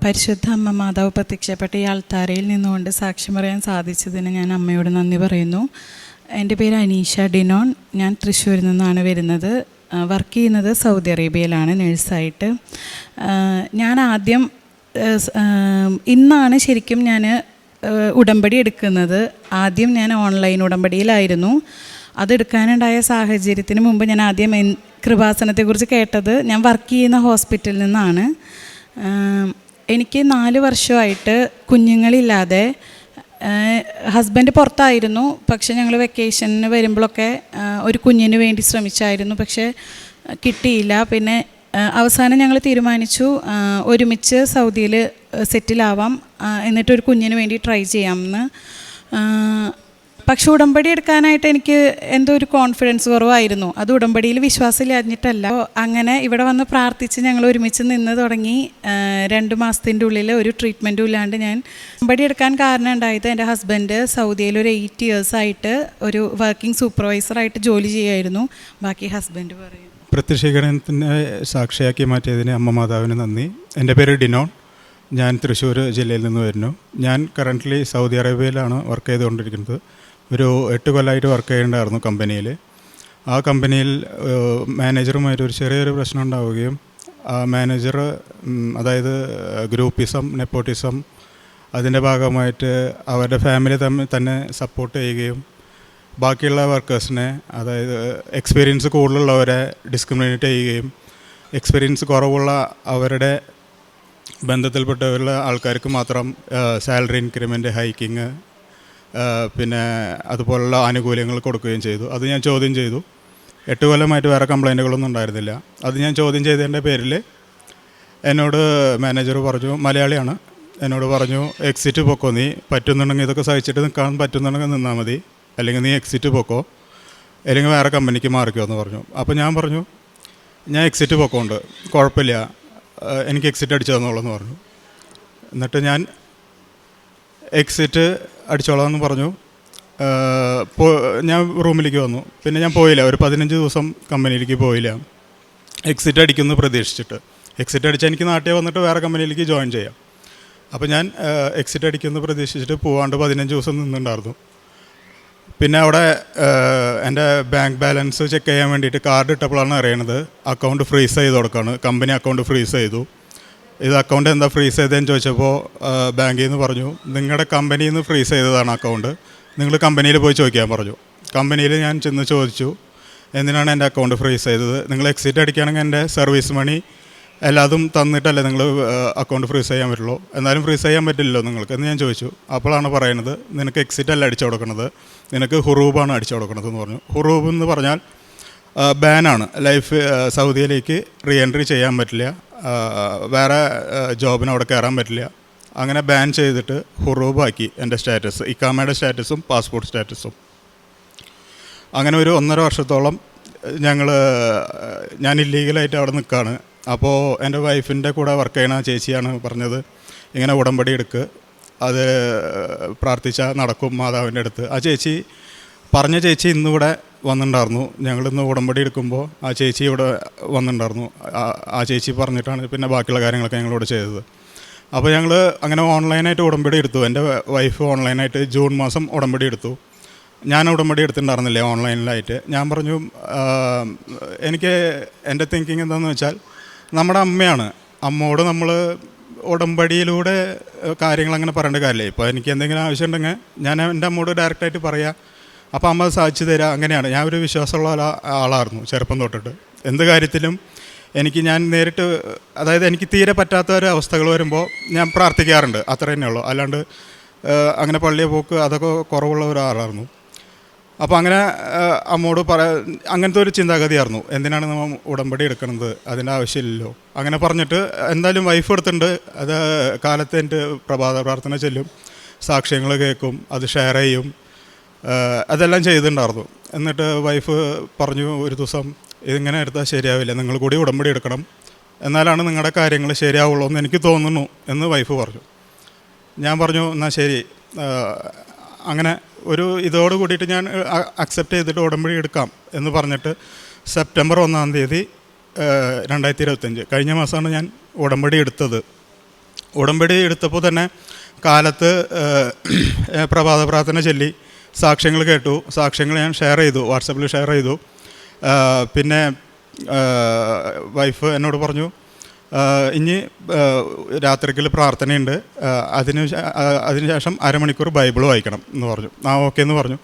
പരിശുദ്ധ അമ്മ മാതാവ് പ്രത്യക്ഷപ്പെട്ട ഈ അൾത്താരയിൽ നിന്നുകൊണ്ട് സാക്ഷ്യം പറയാൻ സാധിച്ചതിന് ഞാൻ അമ്മയോട് നന്ദി പറയുന്നു. എൻ്റെ പേര് അനീഷ ഡിനോൺ. ഞാൻ തൃശ്ശൂരിൽ നിന്നാണ് വരുന്നത്. വർക്ക് ചെയ്യുന്നത് സൗദി അറേബ്യയിലാണ് നേഴ്സായിട്ട്. ഞാൻ ആദ്യം ഇന്നാണ് ശരിക്കും ഞാൻ ഉടമ്പടി എടുക്കുന്നത്. ആദ്യം ഞാൻ ഓൺലൈൻ ഉടമ്പടിയിലായിരുന്നു. അതെടുക്കാനുണ്ടായ സാഹചര്യത്തിന് മുമ്പ് ഞാൻ ആദ്യം കൃപാസനത്തെക്കുറിച്ച് കേട്ടത് ഞാൻ വർക്ക് ചെയ്യുന്ന ഹോസ്പിറ്റലിൽ നിന്നാണ്. എനിക്ക് 4 വർഷമായിട്ട് കുഞ്ഞുങ്ങളില്ലാതെ, ഹസ്ബൻഡ് പുറത്തായിരുന്നു. പക്ഷേ ഞങ്ങൾ വെക്കേഷന് വരുമ്പോഴൊക്കെ ഒരു കുഞ്ഞിന് വേണ്ടി ശ്രമിച്ചായിരുന്നു, പക്ഷേ കിട്ടിയില്ല. പിന്നെ അവസാനം ഞങ്ങൾ തീരുമാനിച്ചു ഒരുമിച്ച് സൗദിയിൽ സെറ്റിലാവാം, എന്നിട്ടൊരു കുഞ്ഞിന് വേണ്ടി ട്രൈ ചെയ്യാമെന്ന്. പക്ഷെ ഉടമ്പടി എടുക്കാനായിട്ട് എനിക്ക് എന്തോ ഒരു കോൺഫിഡൻസ് കുറവായിരുന്നു. അത് ഉടമ്പടിയിൽ വിശ്വാസമില്ലാഞ്ഞിട്ടല്ല. അങ്ങനെ ഇവിടെ വന്ന് പ്രാർത്ഥിച്ച് ഞങ്ങൾ ഒരുമിച്ച് നിന്ന് തുടങ്ങി. 2 മാസത്തിൻ്റെ ഉള്ളിൽ ഒരു ട്രീറ്റ്മെൻറ്റും ഇല്ലാണ്ട് ഞാൻ ഉടമ്പടി എടുക്കാൻ കാരണം ഉണ്ടായത്, എൻ്റെ ഹസ്ബൻഡ് സൗദിയിൽ ഒരു 8 years ആയിട്ട് ഒരു വർക്കിംഗ് സൂപ്പർവൈസറായിട്ട് ജോലി ചെയ്യുമായിരുന്നു. ബാക്കി ഹസ്ബൻഡ് പറയും. പ്രത്യക്ഷീകരണത്തിൻ്റെ സാക്ഷിയാക്കി മാറ്റിയതിന് അമ്മ മാതാവിന് നന്ദി. എൻ്റെ പേര് ഡിനോൺ. ഞാൻ തൃശ്ശൂർ ജില്ലയിൽ നിന്ന് വരുന്നു. ഞാൻ കറൻ്റ്ലി സൗദി അറേബ്യയിലാണ് വർക്ക് ചെയ്തുകൊണ്ടിരിക്കുന്നത്. ഒരു 8 കൊല്ലമായിട്ട് വർക്ക് ചെയ്യേണ്ടായിരുന്നു കമ്പനിയിൽ. ആ കമ്പനിയിൽ മാനേജറുമായിട്ട് ഒരു ചെറിയൊരു പ്രശ്നം ഉണ്ടാവുകയും ആ മാനേജർ, അതായത് ഗ്രൂപ്പിസം, നെപ്പോട്ടിസം, അതിൻ്റെ ഭാഗമായിട്ട് അവരുടെ ഫാമിലി തമ്മിൽ തന്നെ സപ്പോർട്ട് ചെയ്യുകയും ബാക്കിയുള്ള വർക്കേഴ്സിനെ, അതായത് എക്സ്പീരിയൻസ് കൂടുതലുള്ളവരെ ഡിസ്ക്രിമിനേറ്റ് ചെയ്യുകയും എക്സ്പീരിയൻസ് കുറവുള്ള അവരുടെ ബന്ധത്തിൽപ്പെട്ടവരുള്ള ആൾക്കാർക്ക് മാത്രം സാലറി ഇൻക്രിമെൻ്റ്, ഹൈക്കിങ്, പിന്നെ അതുപോലുള്ള ആനുകൂല്യങ്ങൾ കൊടുക്കുകയും ചെയ്തു. അത് ഞാൻ ചോദ്യം ചെയ്തു. 8 കൊല്ലമായിട്ട് വേറെ കംപ്ലൈൻറ്റുകളൊന്നും ഉണ്ടായിരുന്നില്ല. അത് ഞാൻ ചോദ്യം ചെയ്തതിൻ്റെ പേരിൽ എന്നോട് മാനേജർ പറഞ്ഞു, മലയാളിയാണ്, എന്നോട് പറഞ്ഞു, എക്സിറ്റ് പൊക്കോ, നീ പറ്റുന്നുണ്ടെങ്കിൽ ഇതൊക്കെ സഹിച്ചിട്ട് നിൽക്കാൻ പറ്റുന്നുണ്ടെങ്കിൽ നിന്നാൽ മതി, അല്ലെങ്കിൽ നീ എക്സിറ്റ് പൊക്കോ, അല്ലെങ്കിൽ വേറെ കമ്പനിക്ക് മാറിക്കോ എന്ന് പറഞ്ഞു. അപ്പോൾ ഞാൻ പറഞ്ഞു, ഞാൻ എക്സിറ്റ് പൊക്കോണ്ട്, കുഴപ്പമില്ല, എനിക്ക് എക്സിറ്റ് അടിച്ചു തന്നോളൂ പറഞ്ഞു. എന്നിട്ട് ഞാൻ എക്സിറ്റ് അടിച്ചോളാം എന്ന് പറഞ്ഞു. ഞാൻ റൂമിലേക്ക് വന്നു. പിന്നെ ഞാൻ പോയില്ല, ഒരു 15 ദിവസം കമ്പനിയിലേക്ക് പോയില്ല, എക്സിറ്റ് അടിക്കുമെന്ന് പ്രതീക്ഷിച്ചിട്ട്. എക്സിറ്റ് അടിച്ചാൽ എനിക്ക് നാട്ടിൽ വന്നിട്ട് വേറെ കമ്പനിയിലേക്ക് ജോയിൻ ചെയ്യാം. അപ്പോൾ ഞാൻ എക്സിറ്റ് അടിക്കുമെന്ന് പ്രതീക്ഷിച്ചിട്ട് പോകാണ്ട് 15 ദിവസം നിന്നുണ്ടായിരുന്നു. പിന്നെ അവിടെ എൻ്റെ ബാങ്ക് ബാലൻസ് ചെക്ക് ചെയ്യാൻ വേണ്ടിയിട്ട് കാർഡ് ഇട്ടപ്പോഴാണ് അറിയണത് അക്കൗണ്ട് ഫ്രീസ് ചെയ്ത് കൊടുക്കുകയാണ്. കമ്പനി അക്കൗണ്ട് ഫ്രീസ് ചെയ്തു. ഇത് അക്കൗണ്ട് എന്താ ഫ്രീസ് ചെയ്തതെന്ന് ചോദിച്ചപ്പോൾ ബാങ്കിൽ നിന്ന് പറഞ്ഞു, നിങ്ങളുടെ കമ്പനിയിൽ നിന്ന് ഫ്രീസ് ചെയ്തതാണ് അക്കൗണ്ട്, നിങ്ങൾ കമ്പനിയിൽ പോയി ചോദിക്കാൻ പറഞ്ഞു. കമ്പനിയിൽ ഞാൻ ചെന്ന് ചോദിച്ചു, എന്തിനാണ് എൻ്റെ അക്കൗണ്ട് ഫ്രീസ് ചെയ്തത്? നിങ്ങൾ എക്സിറ്റ് അടിക്കുകയാണെങ്കിൽ എൻ്റെ സർവീസ് മണി എല്ലാതും തന്നിട്ടല്ലേ നിങ്ങൾ അക്കൗണ്ട് ഫ്രീസ് ചെയ്യാൻ പറ്റുള്ളൂ, എന്നാലും ഫ്രീസ് ചെയ്യാൻ പറ്റില്ലല്ലോ നിങ്ങൾക്ക് എന്ന് ഞാൻ ചോദിച്ചു. അപ്പോഴാണ് പറയുന്നത്, നിനക്ക് എക്സിറ്റ് അല്ല അടിച്ചു കൊടുക്കുന്നത്, നിനക്ക് ഹുറൂബാണ് അടിച്ചു കൊടുക്കുന്നത് എന്ന് പറഞ്ഞു. ഹുറൂബ് എന്ന് പറഞ്ഞാൽ ബാനാണ്, ലൈഫ് സൗദിയിലേക്ക് റീ എൻട്രി ചെയ്യാൻ പറ്റില്ല, വേറെ ജോബിന് അവിടെ കയറാൻ പറ്റില്ല. അങ്ങനെ ബാൻ ചെയ്തിട്ട് ഹുറൂബാക്കി എൻ്റെ സ്റ്റാറ്റസ്, ഇക്കാമയുടെ സ്റ്റാറ്റസും പാസ്പോർട്ട് സ്റ്റാറ്റസും. അങ്ങനെ ഒരു 1.5 വർഷത്തോളം ഞാൻ ഇല്ലീഗലായിട്ട് അവിടെ നിൽക്കുകയാണ്. അപ്പോൾ എൻ്റെ വൈഫിൻ്റെ കൂടെ വർക്ക് ചെയ്യണ ചേച്ചിയാണ് പറഞ്ഞത്, ഇങ്ങനെ ഉടമ്പടി എടുക്ക്, അത് പ്രാർത്ഥിച്ചാൽ നടക്കും മാതാവിൻ്റെ അടുത്ത്. ആ ചേച്ചി പറഞ്ഞ ചേച്ചി ഇന്നിവിടെ വന്നിട്ടുണ്ടായിരുന്നു. ഞങ്ങളിന്ന് ഉടമ്പടി എടുക്കുമ്പോൾ ആ ചേച്ചി ഇവിടെ വന്നിട്ടുണ്ടായിരുന്നു. ആ ചേച്ചി പറഞ്ഞിട്ടാണ് പിന്നെ ബാക്കിയുള്ള കാര്യങ്ങളൊക്കെ ഞങ്ങളിവിടെ ചെയ്തത്. അപ്പോൾ ഞങ്ങൾ അങ്ങനെ ഓൺലൈനായിട്ട് ഉടമ്പടി എടുത്തു. എൻ്റെ വൈഫ് ഓൺലൈനായിട്ട് ജൂൺ മാസം ഉടമ്പടി എടുത്തു. ഞാൻ ഉടമ്പടി എടുത്തിട്ടുണ്ടായിരുന്നില്ലേ ഓൺലൈനിലായിട്ട്. ഞാൻ പറഞ്ഞു, എനിക്ക് എൻ്റെ തിങ്കിങ് എന്താണെന്ന് വെച്ചാൽ, നമ്മുടെ അമ്മയാണ്, അമ്മയോട് നമ്മൾ ഉടമ്പടിയിലൂടെ കാര്യങ്ങളങ്ങനെ പറയേണ്ട കാര്യമില്ല. ഇപ്പോൾ എനിക്ക് എന്തെങ്കിലും ആവശ്യമുണ്ടെങ്കിൽ ഞാൻ എൻ്റെ അമ്മയോട് ഡയറക്റ്റായിട്ട് പറയാം, അപ്പോൾ അമ്മ അത് സാധിച്ചു തരാം. അങ്ങനെയാണ്. ഞാൻ ഒരു വിശ്വാസമുള്ള ആളായിരുന്നു ചെറുപ്പം തൊട്ടിട്ട്. എന്ത് കാര്യത്തിലും ഞാൻ നേരിട്ട്, അതായത് എനിക്ക് തീരെ പറ്റാത്ത ഒരു അവസ്ഥകൾ വരുമ്പോൾ ഞാൻ പ്രാർത്ഥിക്കാറുണ്ട്, അത്ര തന്നെ ഉള്ളൂ. അല്ലാണ്ട് അങ്ങനെ പള്ളിയെ പോക്ക് അതൊക്കെ കുറവുള്ള ഒരാളായിരുന്നു. അപ്പോൾ അങ്ങനെ അമ്മോട് അങ്ങനത്തെ ഒരു ചിന്താഗതിയായിരുന്നു, എന്തിനാണ് നമ്മൾ ഉടമ്പടി എടുക്കുന്നത്, അതിൻ്റെ ആവശ്യമില്ലല്ലോ. അങ്ങനെ പറഞ്ഞിട്ട് എന്തായാലും വൈഫ് എടുത്തിട്ടുണ്ട്. അത് കാലത്ത് എൻ്റെ പ്രഭാത പ്രാർത്ഥന ചെല്ലും, സാക്ഷ്യങ്ങൾ കേൾക്കും, അത് ഷെയർ ചെയ്യും, അതെല്ലാം ചെയ്തിട്ടുണ്ടായിരുന്നു. എന്നിട്ട് വൈഫ് പറഞ്ഞു ഒരു ദിവസം, ഇതിങ്ങനെ എടുത്താൽ ശരിയാവില്ല, നിങ്ങൾ കൂടി ഉടമ്പടി എടുക്കണം, എന്നാലാണ് നിങ്ങളുടെ കാര്യങ്ങൾ ശരിയാവുള്ളൂ എന്ന് എനിക്ക് തോന്നുന്നു എന്ന് വൈഫ് പറഞ്ഞു. ഞാൻ പറഞ്ഞു, എന്നാൽ ശരി. അങ്ങനെ ഒരു ഇതോട് കൂടിയിട്ട് ഞാൻ അക്സെപ്റ്റ് ചെയ്തിട്ട് ഉടമ്പടി എടുക്കാം എന്ന് പറഞ്ഞിട്ട് സെപ്റ്റംബർ 1 2025 കഴിഞ്ഞ മാസമാണ് ഞാൻ ഉടമ്പടി എടുത്തത്. ഉടമ്പടി എടുത്തപ്പോൾ തന്നെ കാലത്ത് പ്രഭാത പ്രാർത്ഥന ചൊല്ലി സാക്ഷ്യങ്ങൾ കേട്ടു. സാക്ഷ്യങ്ങൾ ഞാൻ ഷെയർ ചെയ്തു, വാട്സപ്പിൽ ഷെയർ ചെയ്തു. പിന്നെ വൈഫ് എന്നോട് പറഞ്ഞു ഇനി രാത്രിയിൽ പ്രാർത്ഥനയുണ്ട്, അതിനുശേഷം അരമണിക്കൂർ ബൈബിൾ വായിക്കണം എന്ന് പറഞ്ഞു. ഓക്കെ എന്ന് പറഞ്ഞു.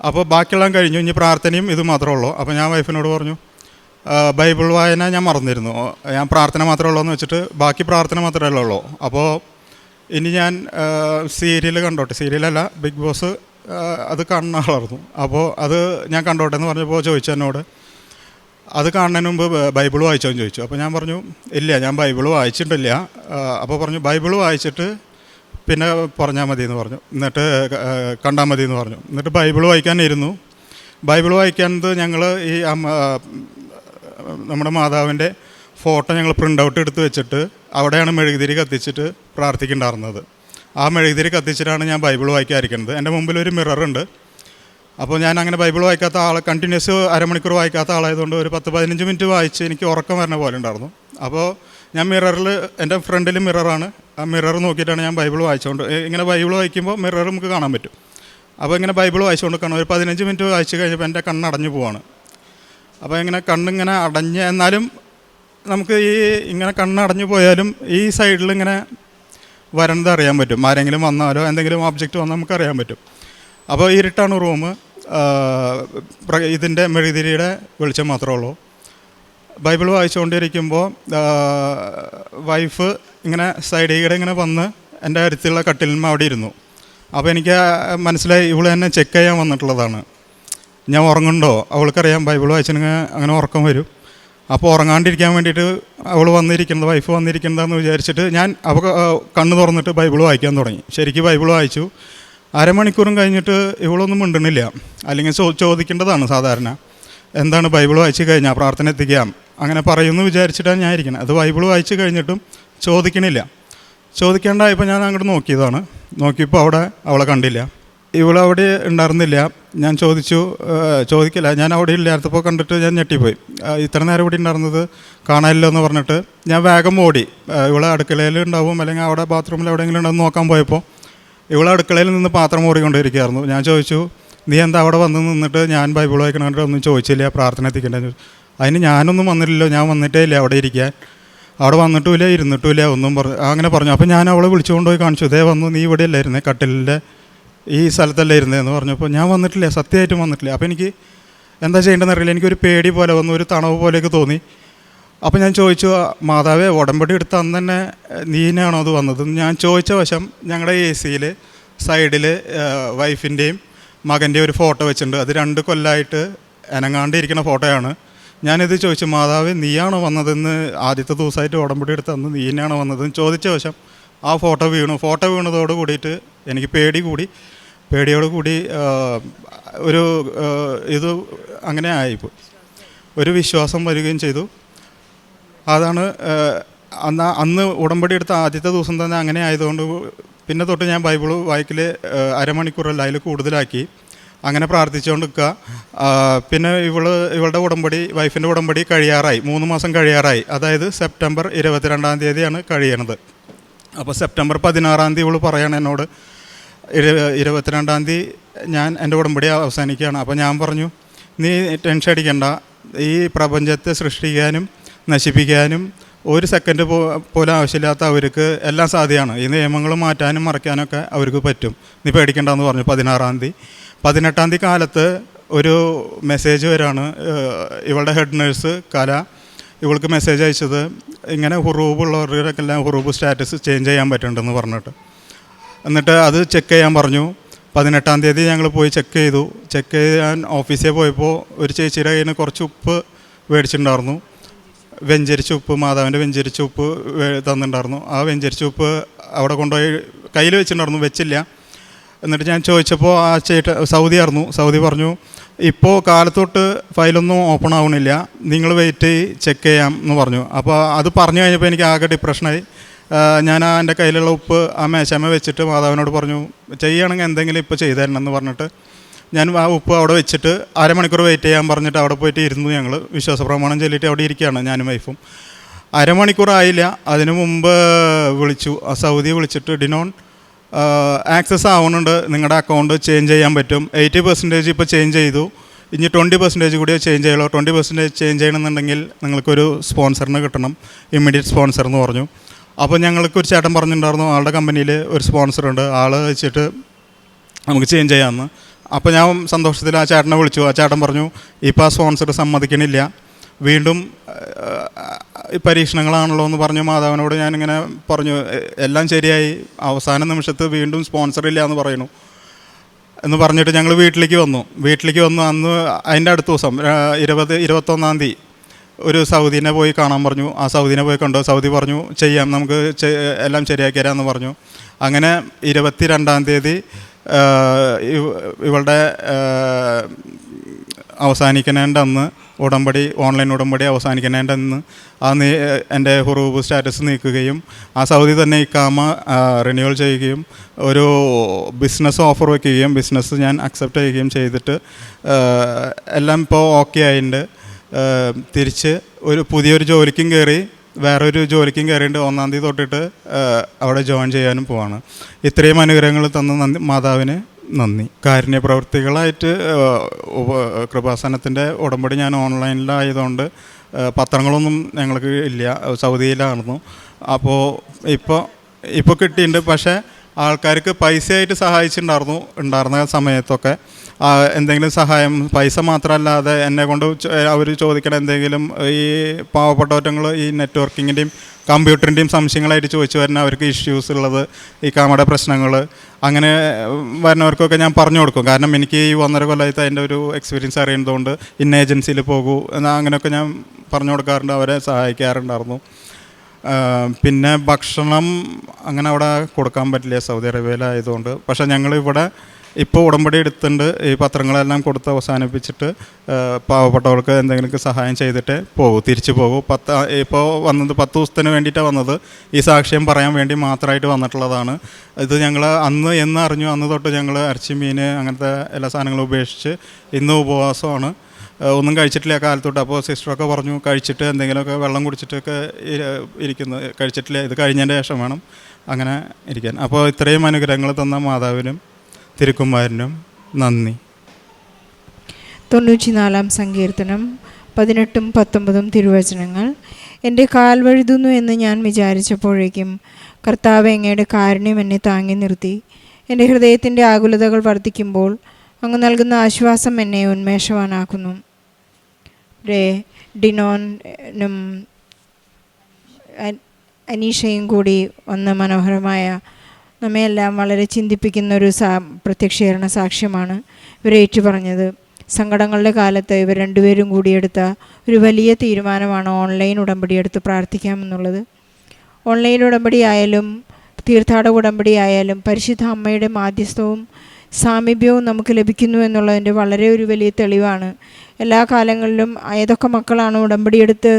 അപ്പോൾ ബാക്കിയെല്ലാം കഴിഞ്ഞു, ഇനി പ്രാർത്ഥനയും ഇത് മാത്രമേ ഉള്ളൂ. അപ്പോൾ ഞാൻ വൈഫിനോട് പറഞ്ഞു ബൈബിൾ വായന ഞാൻ മറന്നിരുന്നു, ഞാൻ പ്രാർത്ഥന മാത്രമേ ഉള്ളൂ എന്ന് വെച്ചിട്ട് ബാക്കി പ്രാർത്ഥന മാത്രമേ ഉള്ളൂ. അപ്പോൾ ഇനി ഞാൻ സീരിയൽ കണ്ടോട്ടെ, സീരിയലല്ല ബിഗ് ബോസ്, അത് കാണുന്ന ആളായിരുന്നു. അപ്പോൾ അത് ഞാൻ കണ്ടോട്ടെ എന്ന് പറഞ്ഞപ്പോൾ ചോദിച്ചു എന്നോട് അത് കാണുന്നതിന് മുമ്പ് ബൈബിൾ വായിച്ചോ എന്ന് ചോദിച്ചു. അപ്പോൾ ഞാൻ പറഞ്ഞു ഇല്ല, ഞാൻ ബൈബിൾ വായിച്ചിട്ടില്ല. അപ്പോൾ പറഞ്ഞു ബൈബിൾ വായിച്ചിട്ട് പിന്നെ പറഞ്ഞാൽ മതി എന്ന് പറഞ്ഞു, എന്നിട്ട് കണ്ടാൽ മതി എന്ന് പറഞ്ഞു. എന്നിട്ട് ബൈബിൾ വായിക്കാനിരുന്നു. ബൈബിൾ വായിക്കാനത് ഞങ്ങൾ ഈ നമ്മുടെ മാതാവിൻ്റെ ഫോട്ടോ ഞങ്ങൾ പ്രിൻ്റ് ഔട്ട് എടുത്ത് വെച്ചിട്ട് അവിടെയാണ് മെഴുകുതിരി കത്തിച്ചിട്ട് പ്രാർത്ഥിക്കേണ്ടായിരുന്നത്. ആ മെഴുകുതിരി കത്തിച്ചിട്ടാണ് ഞാൻ ബൈബിൾ വായിക്കാതിരിക്കുന്നത്. എൻ്റെ മുമ്പിൽ ഒരു മിററുണ്ട്. അപ്പോൾ ഞാൻ അങ്ങനെ ബൈബിൾ വായിക്കാത്ത ആളെ, കണ്ടിന്യൂസ് അരമണിക്കൂർ വായിക്കാത്ത ആളായതുകൊണ്ട് ഒരു 10-15 മിനിറ്റ് വായിച്ച് എനിക്ക് ഉറക്കം വരുന്ന പോലെ ഉണ്ടായിരുന്നു. അപ്പോൾ ഞാൻ മിററിൽ, എൻ്റെ ഫ്രണ്ടിൽ മിററാണ്, ആ മിറർ നോക്കിയിട്ടാണ് ഞാൻ ബൈബിൾ വായിച്ചുകൊണ്ട്, ഇങ്ങനെ ബൈബിൾ വായിക്കുമ്പോൾ മിറർ നമുക്ക് കാണാൻ പറ്റും. അപ്പോൾ ഇങ്ങനെ ബൈബിൾ വായിച്ചുകൊണ്ട് കാണാം. ഒരു 15 മിനിറ്റ് വായിച്ച് കഴിഞ്ഞപ്പോൾ എൻ്റെ കണ്ണടഞ്ഞു പോവാണ്. അപ്പോൾ ഇങ്ങനെ കണ്ണിങ്ങനെ അടഞ്ഞ്, എന്നാലും നമുക്ക് ഇങ്ങനെ കണ്ണടഞ്ഞു പോയാലും ഈ സൈഡിൽ ഇങ്ങനെ വരണത് അറിയാൻ പറ്റും. ആരെങ്കിലും വന്നാലോ എന്തെങ്കിലും ഓബ്ജക്റ്റ് വന്നാൽ നമുക്കറിയാൻ പറ്റും. അപ്പോൾ ഇരുട്ടാണ് റൂം, ഇതിൻ്റെ മെഴുകുതിരിയുടെ വെളിച്ചം മാത്രമേ ഉള്ളൂ. ബൈബിൾ വായിച്ചുകൊണ്ടിരിക്കുമ്പോൾ വൈഫ് ഇങ്ങനെ സൈഡിൽ ഇങ്ങനെ വന്ന് എൻ്റെ അടുത്തുള്ള കട്ടിലിന്മ അവിടെ ഇരുന്നു. അപ്പോൾ എനിക്ക് മനസ്സിലായി ഇവൾ എന്നെ ചെക്ക് ചെയ്യാൻ വന്നിട്ടുള്ളതാണ്. ഞാൻ ഉറങ്ങുന്നുണ്ടോ, അവൾക്കറിയാം ബൈബിൾ വായിച്ചിട്ടുണ്ടെങ്കിൽ അങ്ങനെ ഉറക്കം വരും. അപ്പോൾ ഉറങ്ങാണ്ടിരിക്കാൻ വേണ്ടിയിട്ട് അവൾ വന്നിരിക്കുന്നത്, വൈഫ് വന്നിരിക്കുന്നതെന്ന് വിചാരിച്ചിട്ട് ഞാൻ കണ്ണ് തുറന്നിട്ട് ബൈബിൾ വായിക്കാൻ തുടങ്ങി. ശരിക്കും ബൈബിൾ വായിച്ചു. അരമണിക്കൂറും കഴിഞ്ഞിട്ട് ഇവളൊന്നും മിണ്ടുന്നില്ല. അല്ലെങ്കിൽ ചോദിക്കേണ്ടതാണ് സാധാരണ, എന്താണ് ബൈബിൾ വായിച്ച് കഴിഞ്ഞാൽ പ്രാർത്ഥന എത്തിക്കാം അങ്ങനെ പറയുമെന്ന് വിചാരിച്ചിട്ടാണ് ഞാൻ ഇരിക്കുന്നത്. അത് ബൈബിൾ വായിച്ച് കഴിഞ്ഞിട്ടും ചോദിക്കണില്ല. ചോദിക്കേണ്ടായപ്പോൾ ഞാൻ അങ്ങോട്ട് നോക്കിയതാണ്. നോക്കിയപ്പോൾ അവിടെ അവളെ കണ്ടില്ല, ഇവളവിടെ ഉണ്ടായിരുന്നില്ല. ഞാൻ ചോദിക്കില്ല, ഞാൻ അവിടെ ഇല്ലാത്തപ്പോൾ കണ്ടിട്ട് ഞാൻ ഞെട്ടിപ്പോയി. ഇത്ര നേരം ഇവിടെ ഉണ്ടായിരുന്നത് കാണാനില്ലോ എന്ന് പറഞ്ഞിട്ട് ഞാൻ വേഗം ഓടി. ഇവളെ അടുക്കളയിൽ ഉണ്ടാവും അല്ലെങ്കിൽ അവിടെ ബാത്റൂമിൽ എവിടെയെങ്കിലും ഉണ്ടെന്ന് നോക്കാൻ പോയപ്പോൾ ഇവളെ അടുക്കളയിൽ നിന്ന് പാത്രം ഓടിക്കൊണ്ടിരിക്കുകയായിരുന്നു. ഞാൻ ചോദിച്ചു നീ എന്താ അവിടെ വന്ന് നിന്നിട്ട് ഞാൻ ബൈബിൾ വായിക്കണമെങ്കിൽ ഒന്നും ചോദിച്ചില്ല, പ്രാർത്ഥന എത്തിക്കേണ്ടതെന്ന് ചോദിച്ചു. അതിന് ഞാനൊന്നും വന്നില്ലല്ലോ, ഞാൻ വന്നിട്ടേ ഇല്ല അവിടെ ഇരിക്കാൻ, അവിടെ വന്നിട്ടുമില്ല ഇരുന്നിട്ടുമില്ല ഒന്നും അങ്ങനെ പറഞ്ഞു. അപ്പോൾ ഞാൻ അവളെ വിളിച്ചുകൊണ്ട് പോയി കാണിച്ചു, ഇതേ വന്നു, നീ ഇവിടെ അല്ലായിരുന്നേ, കട്ടിലിൻ്റെ ഈ സ്ഥലത്തല്ലേ ഇരുന്നതെന്ന് പറഞ്ഞപ്പോൾ ഞാൻ വന്നിട്ടില്ല, സത്യമായിട്ടും വന്നിട്ടില്ല. അപ്പോൾ എനിക്ക് എന്താ ചെയ്യേണ്ടതെന്ന് അറിയില്ല. എനിക്കൊരു പേടി പോലെ വന്നു, ഒരു തണവ് പോലെയൊക്കെ തോന്നി. അപ്പോൾ ഞാൻ ചോദിച്ചു, മാതാവേ ഉടമ്പടി എടുത്ത് അന്ന് തന്നെ നീനാണോ അത് വന്നത്? ഞാൻ ചോദിച്ച വശം ഞങ്ങളുടെ AC സൈഡിൽ വൈഫിൻ്റെയും മകൻ്റെയും ഒരു ഫോട്ടോ വെച്ചിട്ടുണ്ട്. അത് 2 കൊല്ലമായിട്ട് അനങ്ങാണ്ടിരിക്കുന്ന ഫോട്ടോയാണ്. ഞാനിത് ചോദിച്ചു, മാതാവേ നീയാണോ വന്നതെന്ന്, ആദ്യത്തെ ദിവസമായിട്ട് ഉടമ്പടി എടുത്ത് അന്ന് നീനാണോ വന്നതെന്ന് ചോദിച്ച വശം ആ ഫോട്ടോ വീണു. ഫോട്ടോ വീണതോട് കൂടിയിട്ട് എനിക്ക് പേടിയോട് കൂടി ഒരു ഇത് അങ്ങനെ ആയിപ്പോയി, ഒരു വിശ്വാസം വരികയും ചെയ്തു. അതാണ് അന്ന് ഉടമ്പടി എടുത്ത ആദ്യത്തെ ദിവസം തന്നെ അങ്ങനെ ആയതുകൊണ്ട് പിന്നെ തൊട്ട് ഞാൻ ബൈബിൾ വായിക്കൽ അരമണിക്കൂറല്ല അതിൽ കൂടുതലാക്കി, അങ്ങനെ പ്രാർത്ഥിച്ചുകൊണ്ട് നിൽക്കുക. പിന്നെ ഇവളുടെ ഉടമ്പടി, വൈഫിൻ്റെ ഉടമ്പടി കഴിയാറായി, 3 മാസം കഴിയാറായി. അതായത് സെപ്റ്റംബർ 22-ാം തീയതിയാണ് കഴിയണത്. അപ്പോൾ സെപ്റ്റംബർ 16-ാം തീയതി ഇവൾ പറയണം എന്നോട് 22-ാം തീയതി ഞാൻ എൻ്റെ ഉടമ്പടി അവസാനിക്കുകയാണ്. അപ്പോൾ ഞാൻ പറഞ്ഞു, നീ ടെൻഷൻ അടിക്കണ്ട, ഈ പ്രപഞ്ചത്തെ സൃഷ്ടിക്കാനും നശിപ്പിക്കാനും ഒരു സെക്കൻഡ് പോലും ആവശ്യമില്ലാത്ത അവർക്ക് എല്ലാം സാധ്യമാണ്. ഈ നിയമങ്ങൾ മാറ്റാനും മറയ്ക്കാനൊക്കെ അവർക്ക് പറ്റും, നീ പേടിക്കേണ്ടെന്ന് പറഞ്ഞു. 16-ാം തീയതി 18-ാം തീയതി കാലത്ത് ഒരു മെസ്സേജ് വരാണ്. ഇവളുടെ ഹെഡ് നേഴ്സ് കല ഇവൾക്ക് മെസ്സേജ് അയച്ചത്, ഇങ്ങനെ ഹുറൂബുള്ളവർക്കെല്ലാം ഹുറൂബ് സ്റ്റാറ്റസ് ചേഞ്ച് ചെയ്യാൻ പറ്റുന്നുണ്ടെന്ന് പറഞ്ഞിട്ട്. എന്നിട്ട് അത് ചെക്ക് ചെയ്യാൻ പറഞ്ഞു. 18-ാം തീയതി ഞങ്ങൾ പോയി ചെക്ക് ചെയ്തു. ചെക്ക് ചെയ്യാൻ ഓഫീസിൽ പോയപ്പോൾ ഒരു ചേച്ചിയുടെ കയ്യിൽ നിന്ന് കുറച്ച് ഉപ്പ് മേടിച്ചിട്ടുണ്ടായിരുന്നു. വെഞ്ചരിച്ച ഉപ്പ്, മാതാവിൻ്റെ വെഞ്ചരിച്ച ഉപ്പ് തന്നിട്ടുണ്ടായിരുന്നു. ആ വെഞ്ചരിച്ച ഉപ്പ് അവിടെ കൊണ്ടുപോയി കയ്യിൽ വെച്ചിട്ടുണ്ടായിരുന്നു, വെച്ചില്ല. എന്നിട്ട് ഞാൻ ചോദിച്ചപ്പോൾ ആ സൗദിയായിരുന്നു. സൗദി പറഞ്ഞു, ഇപ്പോൾ കാലത്തോട്ട് ഫയലൊന്നും ഓപ്പൺ ആവണില്ല, നിങ്ങൾ വെയിറ്റ് ചെക്ക് ചെയ്യാം എന്ന് പറഞ്ഞു. അപ്പോൾ അത് പറഞ്ഞു കഴിഞ്ഞപ്പോൾ എനിക്ക് ആകെ ഡിപ്രഷനായി. ഞാൻ എൻ്റെ കയ്യിലുള്ള ഉപ്പ് ആ മേശാമ വെച്ചിട്ട് മാതാവിനോട് പറഞ്ഞു, ചെയ്യുകയാണെങ്കിൽ എന്തെങ്കിലും ഇപ്പോൾ ചെയ്തു തരണം എന്ന് പറഞ്ഞിട്ട് ഞാൻ ആ ഉപ്പ് അവിടെ വെച്ചിട്ട് അരമണിക്കൂർ വെയിറ്റ് ചെയ്യാൻ പറഞ്ഞിട്ട് അവിടെ പോയിട്ട് ഇരുന്നു. ഞങ്ങൾ വിശ്വാസ പ്രമാണം ചൊല്ലിയിട്ട് അവിടെ ഇരിക്കുകയാണ് ഞാനും വൈഫും. അരമണിക്കൂറായില്ല, അതിനു മുമ്പ് വിളിച്ചു, സൗദി വിളിച്ചിട്ട് ഡിനോൺ ആക്സസ് ആവുന്നുണ്ട്, നിങ്ങളുടെ അക്കൗണ്ട് ചേഞ്ച് ചെയ്യാൻ പറ്റും, 80% ഇപ്പോൾ ചേഞ്ച് ചെയ്തു, ഇനി 20% കൂടി ചേഞ്ച് ചെയ്യുള്ളൂ, 20% ചേഞ്ച് ചെയ്യണമെന്നുണ്ടെങ്കിൽ നിങ്ങൾക്കൊരു സ്പോൺസറിന് കിട്ടണം, ഇമ്മീഡിയറ്റ് സ്പോൺസർ എന്ന് പറഞ്ഞു. അപ്പോൾ ഞങ്ങൾക്കൊരു ചേട്ടൻ പറഞ്ഞിട്ടുണ്ടായിരുന്നു ആളുടെ കമ്പനിയിൽ ഒരു സ്പോൺസറുണ്ട്, ആൾ വെച്ചിട്ട് നമുക്ക് ചേഞ്ച് ചെയ്യാമെന്ന്. അപ്പോൾ ഞാൻ സന്തോഷത്തിൽ ആ ചേട്ടനെ വിളിച്ചു. ആ ചേട്ടൻ പറഞ്ഞു ഇപ്പോൾ ആ സ്പോൺസർ സമ്മതിക്കണില്ല, വീണ്ടും പരീക്ഷണങ്ങളാണല്ലോ എന്ന് പറഞ്ഞു. മാധവനോട് ഞാനിങ്ങനെ പറഞ്ഞു എല്ലാം ശരിയായി, അവസാന നിമിഷത്ത് വീണ്ടും സ്പോൺസർ ഇല്ല എന്ന് പറയുന്നു എന്ന് പറഞ്ഞിട്ട് ഞങ്ങൾ വീട്ടിലേക്ക് വന്നു. അന്ന് അതിൻ്റെ അടുത്ത ദിവസം 21-ാം തീയതി ഒരു സൗദീനെ പോയി കാണാൻ പറഞ്ഞു. ആ സൗദീനെ പോയി കണ്ടു. സൗദി പറഞ്ഞു ചെയ്യാം, നമുക്ക് എല്ലാം ശരിയാക്കി തരാമെന്ന് പറഞ്ഞു. അങ്ങനെ 22-ാം തീയതി ഇവളുടെ അവസാനിക്കുന്നതിൻ്റെ അന്ന് ഓൺലൈൻ ഉടമ്പടി അവസാനിക്കുന്നതിൻ്റെ അന്ന് എൻ്റെ ഹുറൂബ് സ്റ്റാറ്റസ് നീക്കുകയും ആ സൗദി തന്നെ ഇക്കാമ റിന്യൂവൽ ചെയ്യുകയും ഒരു ബിസിനസ് ഓഫർ വയ്ക്കുകയും ബിസിനസ് ഞാൻ അക്സെപ്റ്റ് ചെയ്യുകയും ചെയ്തിട്ട് എല്ലാം ഇപ്പോൾ ഓക്കെ ആയിട്ടുണ്ട്. തിരിച്ച് പുതിയൊരു ജോലിക്കും കയറി, വേറൊരു ജോലിക്കും കയറിയിട്ട് 1-ാം തീയതി തൊട്ടിട്ട് അവിടെ ജോയിൻ ചെയ്യാനും പോവാണ്. ഇത്രയും അനുഗ്രഹങ്ങൾ തന്ന മാതാവിന് നന്ദി. കാരുണ്യ പ്രവൃത്തികളായിട്ട് കൃപാസനത്തിൻ്റെ ഉടമ്പടി ഞാൻ ഓൺലൈനിലായതുകൊണ്ട് പത്രങ്ങളൊന്നും ഞങ്ങൾക്ക് ഇല്ല, സൗദിയിലായിരുന്നു. അപ്പോൾ ഇപ്പോൾ കിട്ടിയിട്ടുണ്ട്. പക്ഷേ ആൾക്കാർക്ക് പൈസയായിട്ട് ഉണ്ടായിരുന്ന സമയത്തൊക്കെ എന്തെങ്കിലും സഹായം, പൈസ മാത്രമല്ലാതെ എന്നെ കൊണ്ട് അവർ ചോദിക്കണ എന്തെങ്കിലും ഈ പാവപ്പെട്ടവറ്റങ്ങൾ ഈ നെറ്റ്വർക്കിങ്ങിൻ്റെയും കമ്പ്യൂട്ടറിൻ്റെയും സംശയങ്ങളായിട്ട് ചോദിച്ചു വരുന്ന അവർക്ക് ഇഷ്യൂസ് ഉള്ളത്, ഈ കാമയുടെ പ്രശ്നങ്ങൾ, അങ്ങനെ വരുന്നവർക്കൊക്കെ ഞാൻ പറഞ്ഞു കൊടുക്കും. കാരണം എനിക്ക് ഈ 1.5 കൊല്ലമായിട്ട് അതിൻ്റെ ഒരു എക്സ്പീരിയൻസ് അറിയുന്നതുകൊണ്ട് ഇന്ന ഏജൻസിയിൽ പോകൂ എന്നാൽ അങ്ങനെയൊക്കെ ഞാൻ പറഞ്ഞു കൊടുക്കാറുണ്ട്, അവരെ സഹായിക്കാറുണ്ടായിരുന്നു. പിന്നെ ഭക്ഷണം അങ്ങനെ അവിടെ കൊടുക്കാൻ പറ്റില്ല സൗദി അറേബ്യയിലായതുകൊണ്ട്. പക്ഷേ ഞങ്ങളിവിടെ ഇപ്പോൾ ഉടമ്പടി എടുത്തിട്ടുണ്ട്, ഈ പത്രങ്ങളെല്ലാം കൊടുത്ത് അവസാനിപ്പിച്ചിട്ട് പാവപ്പെട്ടവർക്ക് എന്തെങ്കിലും സഹായം ചെയ്തിട്ട് തിരിച്ചു പോകും. ഇപ്പോൾ വന്നത് 10 ദിവസത്തിന് വേണ്ടിയിട്ടാണ് വന്നത്. ഈ സാക്ഷ്യം പറയാൻ വേണ്ടി മാത്രമായിട്ട് വന്നിട്ടുള്ളതാണ്. ഇത് ഞങ്ങൾ എന്ന് അറിഞ്ഞു അന്ന് തൊട്ട് ഞങ്ങൾ ഇറച്ചി, മീൻ അങ്ങനത്തെ എല്ലാ സാധനങ്ങളും ഉപേക്ഷിച്ച് ഇന്ന് ഉപവാസമാണ്, ഒന്നും കഴിച്ചിട്ടില്ല കാലത്തോട്ട്. അപ്പോൾ സിസ്റ്ററൊക്കെ പറഞ്ഞു കഴിച്ചിട്ട് എന്തെങ്കിലുമൊക്കെ വെള്ളം കുടിച്ചിട്ടൊക്കെ കഴിച്ചിട്ടില്ല, ഇത് കഴിഞ്ഞതിൻ്റെ ശേഷം വേണം അങ്ങനെ ഇരിക്കാൻ. അപ്പോൾ ഇത്രയും അനുഗ്രഹങ്ങൾ തന്ന മാതാവിനും തിരുക്കുമാരനും നന്ദി. 94-ാം സങ്കീർത്തനം 18-19 തിരുവചനങ്ങൾ. എൻ്റെ കാൽ വഴുതുന്നു എന്ന് ഞാൻ വിചാരിച്ചപ്പോഴേക്കും കർത്താവ് അങ്ങയുടെ കാരുണ്യം എന്നെ താങ്ങി നിർത്തി. എൻ്റെ ഹൃദയത്തിൻ്റെ ആകുലതകൾ വർദ്ധിക്കുമ്പോൾ അങ്ങ് നൽകുന്ന ആശ്വാസം എന്നെ ഉന്മേഷവാനാക്കുന്നു. ഡിനോനും അനീഷയും കൂടി വന്ന മനോഹരമായ നമ്മയെല്ലാം വളരെ ചിന്തിപ്പിക്കുന്ന ഒരു പ്രത്യക്ഷീകരണ സാക്ഷ്യമാണ് ഇവരേറ്റു പറഞ്ഞത്. സങ്കടങ്ങളുടെ കാലത്ത് ഇവർ രണ്ടുപേരും കൂടിയെടുത്ത ഒരു വലിയ തീരുമാനമാണ് ഓൺലൈൻ ഉടമ്പടി എടുത്ത് പ്രാർത്ഥിക്കാമെന്നുള്ളത്. ഓൺലൈൻ ഉടമ്പടി ആയാലും തീർത്ഥാടക ഉടമ്പടി ആയാലും പരിശുദ്ധ അമ്മയുടെ മാധ്യസ്ഥവും സാമീപ്യവും നമുക്ക് ലഭിക്കുന്നു എന്നുള്ളതിൻ്റെ വളരെ ഒരു വലിയ തെളിവാണ്. എല്ലാ കാലങ്ങളിലും ഏതൊക്കെ മക്കളാണ് ഉടമ്പടി എടുത്ത്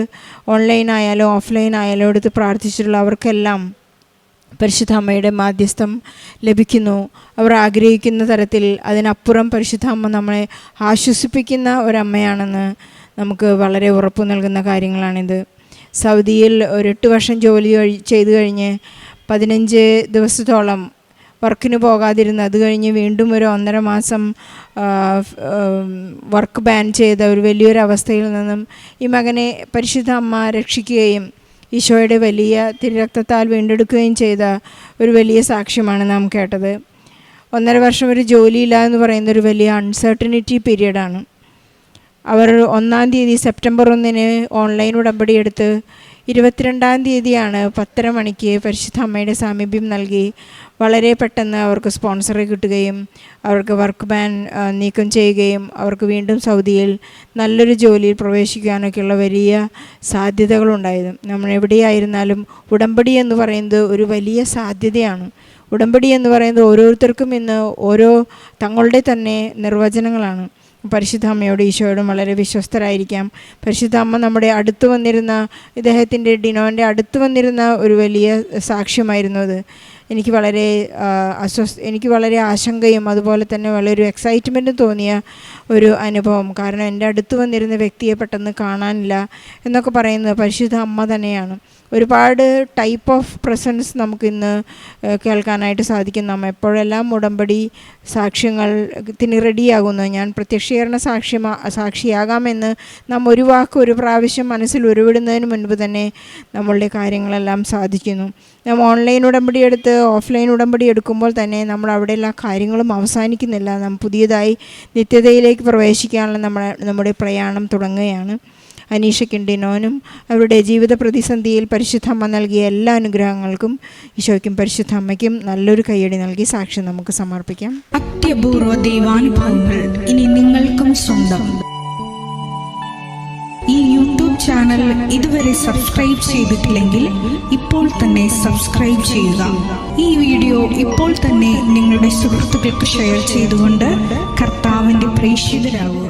ഓൺലൈൻ ആയാലും ഓഫ്ലൈൻ ആയാലും എടുത്ത് പ്രാർത്ഥിച്ചിട്ടുള്ള അവർക്കെല്ലാം പരിശുദ്ധ അമ്മയുടെ മാധ്യസ്ഥം ലഭിക്കുന്നു. അവർ ആഗ്രഹിക്കുന്ന തരത്തിൽ അതിനപ്പുറം പരിശുദ്ധ അമ്മ നമ്മളെ ആശ്വസിപ്പിക്കുന്ന ഒരമ്മയാണെന്ന് നമുക്ക് വളരെ ഉറപ്പു നൽകുന്ന കാര്യങ്ങളാണിത്. സൗദിയിൽ ഒരു 8 വർഷം ജോലി ചെയ്തു കഴിഞ്ഞ് 15 ദിവസത്തോളം വർക്കിന് പോകാതിരുന്ന് അത് കഴിഞ്ഞ് വീണ്ടും ഒരു 1.5 മാസം വർക്ക് ബാൻ ചെയ്ത ഒരു വലിയൊരു അവസ്ഥയിൽ നിന്നും ഈ മകനെ പരിശുദ്ധ അമ്മ രക്ഷിക്കുകയും ഈശോയുടെ വലിയ തിരുരക്തത്താൽ വീണ്ടെടുക്കുകയും ചെയ്ത ഒരു വലിയ സാക്ഷ്യമാണ് നാം കേട്ടത്. 1.5 വർഷം ഒരു ജോലിയില്ല എന്ന് പറയുന്ന ഒരു വലിയ അൺസർട്ടനിറ്റി പീരീഡാണ്. അവർ 1-ാം തീയതി സെപ്റ്റംബർ 1-ന് ഓൺലൈൻ ഉടമ്പടി എടുത്ത് 22-ാം തീയതിയാണ് 10:30 മണിക്ക് പരിശുദ്ധ അമ്മയുടെ സാമീപ്യം നൽകി വളരെ പെട്ടെന്ന് അവർക്ക് സ്പോൺസറെ കിട്ടുകയും അവർക്ക് വർക്ക് ബാൻ നീക്കം ചെയ്യുകയും അവർക്ക് വീണ്ടും സൗദിയിൽ നല്ലൊരു ജോലിയിൽ പ്രവേശിക്കാനൊക്കെയുള്ള വലിയ സാധ്യതകളുണ്ടായത്. നമ്മൾ എവിടെയായിരുന്നാലും ഉടമ്പടി എന്ന് പറയുന്നത് ഒരു വലിയ സാധ്യതയാണ്. ഉടമ്പടി എന്ന് പറയുന്നത് ഓരോരുത്തർക്കും ഇന്ന് ഓരോ തങ്ങളുടെ തന്നെ നിർവചനങ്ങളാണ്. പരിശുദ്ധ അമ്മയോട് ഈശോയോടും വളരെ വിശ്വസ്തരായിരിക്കാം. പരിശുദ്ധ അമ്മ നമ്മുടെ അടുത്ത് വന്നിരുന്ന ഡിനോൻ്റെ അടുത്ത് വന്നിരുന്ന ഒരു വലിയ സാക്ഷ്യമായിരുന്നു അത്. എനിക്ക് വളരെ ആശങ്കയും അതുപോലെ തന്നെ വളരെ എക്സൈറ്റ്മെൻറ്റും തോന്നിയ ഒരു അനുഭവം. കാരണം എൻ്റെ അടുത്ത് വന്നിരുന്ന വ്യക്തിയെ പെട്ടെന്ന് കാണാനില്ല എന്നൊക്കെ പറയുന്നത് പരിശുദ്ധ അമ്മ തന്നെയാണ്. ഒരുപാട് ടൈപ്പ് ഓഫ് പ്രസൻസ് നമുക്കിന്ന് കേൾക്കാനായിട്ട് സാധിക്കും. നാം എപ്പോഴെല്ലാം ഉടമ്പടി സാക്ഷ്യത്തിന് റെഡിയാകുന്നു, ഞാൻ പ്രത്യക്ഷീകരണ സാക്ഷിയാകാമെന്ന് നാം ഒരു പ്രാവശ്യം മനസ്സിൽ ഉരുവിടുന്നതിന് മുൻപ് തന്നെ നമ്മളുടെ കാര്യങ്ങളെല്ലാം സാധിക്കുന്നു. നാം ഓൺലൈൻ ഉടമ്പടി എടുത്ത് ഓഫ്ലൈൻ ഉടമ്പടി എടുക്കുമ്പോൾ തന്നെ നമ്മൾ അവിടെ എല്ലാ കാര്യങ്ങളും അവസാനിക്കുന്നില്ല. നാം പുതിയതായി നിത്യതയിലേക്ക് പ്രവേശിക്കാനുള്ള നമ്മുടെ പ്രയാണം തുടങ്ങുകയാണ്. അനീഷയ്ക്കും ഡിനോനും അവരുടെ ജീവിത പ്രതിസന്ധിയിൽ പരിശുദ്ധമ്മ നൽകിയ എല്ലാ അനുഗ്രഹങ്ങൾക്കും ഈശോയ്ക്കും പരിശുദ്ധ അമ്മയ്ക്കും നല്ലൊരു കയ്യടി നൽകി സാക്ഷ്യം നമുക്ക് സമർപ്പിക്കാം. അത്യപൂർവ ദൈവാനുഭവങ്ങൾ ഇനി നിങ്ങൾക്കും സ്വന്തം. ഈ യൂട്യൂബ് ചാനൽ ഇതുവരെ സബ്സ്ക്രൈബ് ചെയ്തിട്ടില്ലെങ്കിൽ ഇപ്പോൾ തന്നെ സബ്സ്ക്രൈബ് ചെയ്യുക. ഈ വീഡിയോ ഇപ്പോൾ തന്നെ നിങ്ങളുടെ സുഹൃത്തുക്കൾക്ക് ഷെയർ ചെയ്തുകൊണ്ട് കർത്താവിൻ്റെ പ്രേക്ഷിതരാകുക.